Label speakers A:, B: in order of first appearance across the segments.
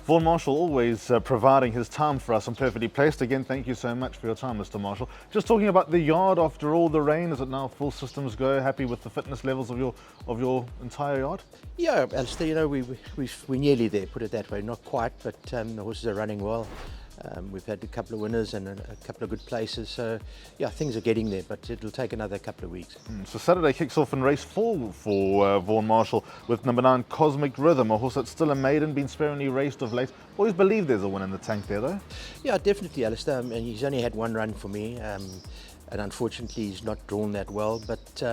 A: Vaughan Marshall always providing his time for us and perfectly placed. Again, thank you so much for your time, Mr. Marshall. Just talking about the yard after all the rain, is it now full systems go? Happy with the fitness levels of your entire yard?
B: Yeah, Alistair, we're nearly there, put it that way. Not quite, but the horses are running well. We've had a couple of winners and a couple of good places, so yeah, things are getting there, but it'll take another couple of weeks.
A: So Saturday kicks off in race 4 for Vaughan Marshall with number 9 Cosmic Rhythm, a horse that's still a maiden, been sparingly raced of late. Always believe there's a win in the tank there though.
B: Yeah, definitely, Alistair, and he's only had one run for me, and unfortunately he's not drawn that well, but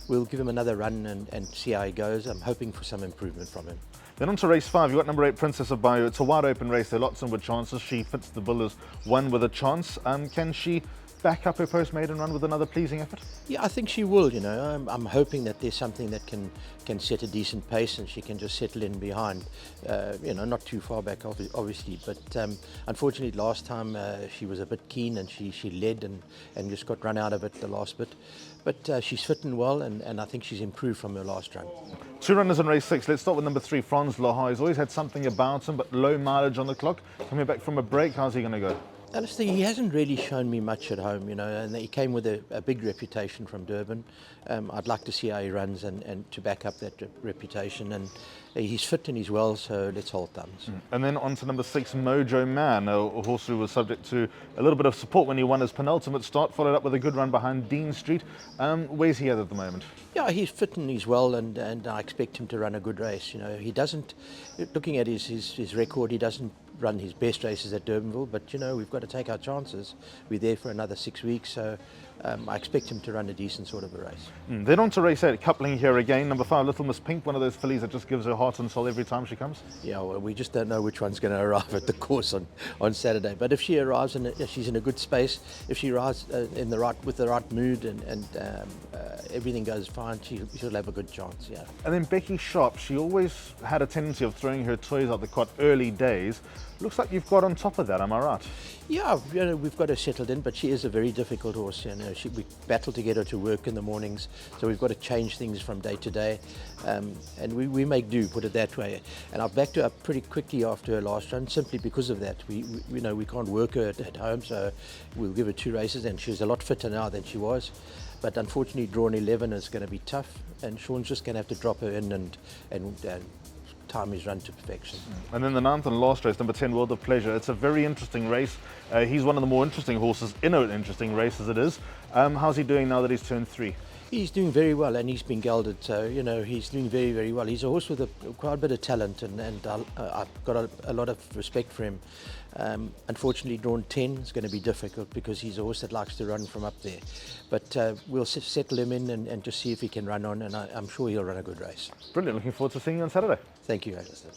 B: we'll give him another run and see how he goes. I'm hoping for some improvement from him.
A: Then on to race 5, you've got number 8 Princess of Bayo. It's a wide open race, there are lots and good chances. She fits the bill as one with a chance. Can she back up her post-maiden run with another pleasing effort?
B: Yeah, I think she will, I'm hoping that there's something that can set a decent pace and she can just settle in behind, not too far back obviously, but unfortunately last time she was a bit keen and she led and just got run out of it the last bit. But she's fitting well and I think she's improved from her last run.
A: 2 runners in race 6. Let's start with number 3, Franz Laha. He's always had something about him, but low mileage on the clock. Coming back from a break, how's he going to go?
B: Alistair, he hasn't really shown me much at home, and he came with a big reputation from Durban. I'd like to see how he runs and to back up that reputation. And he's fit and he's well, so let's hold thumbs.
A: And then on to number 6, Mojo Man, a horse who was subject to a little bit of support when he won his penultimate start, followed up with a good run behind Dean Street. Where's he at the moment?
B: Yeah, he's fit and he's well, and I expect him to run a good race. He doesn't, looking at his record, he doesn't run his best races at Durbanville, but we've got to take our chances. We're there for another 6 weeks, so I expect him to run a decent sort of a race.
A: Then on to race 8, coupling here again. Number 5, Little Miss Pink, one of those fillies that just gives her heart and soul every time she comes.
B: Yeah, well, we just don't know which one's going to arrive at the course on Saturday. But if she arrives and she's in a good space, if she arrives with the right mood and everything goes fine, she'll have a good chance. Yeah.
A: And then Becky Sharp, she always had a tendency of throwing her toys out the cot early days. Looks like you've got on top of that, am I right? Yeah,
B: we've got her settled in, but she is a very difficult horse. We battle to get her to work in the mornings, so we've got to change things from day to day, and we make do, put it that way. And I've backed her up pretty quickly after her last run, simply because of that. We can't work her at home, so we'll give her 2 races, and she's a lot fitter now than she was. But unfortunately, drawn 11 is going to be tough, and Sean's just going to have to drop her in and time his run to perfection.
A: And then the 9th and last race, number 10, World of Pleasure. It's a very interesting race. He's one of the more interesting horses in an interesting race as it is. How's he doing now that he's turned 3?
B: He's doing very well, and he's been gelded, so he's doing very, very well. He's a horse with quite a bit of talent, and I've got a lot of respect for him. Unfortunately, drawn 10 is going to be difficult because he's a horse that likes to run from up there. But we'll settle him in and just see if he can run on, and I'm sure he'll run a good race.
A: Brilliant. Looking forward to seeing you on Saturday.
B: Thank you, Alistair.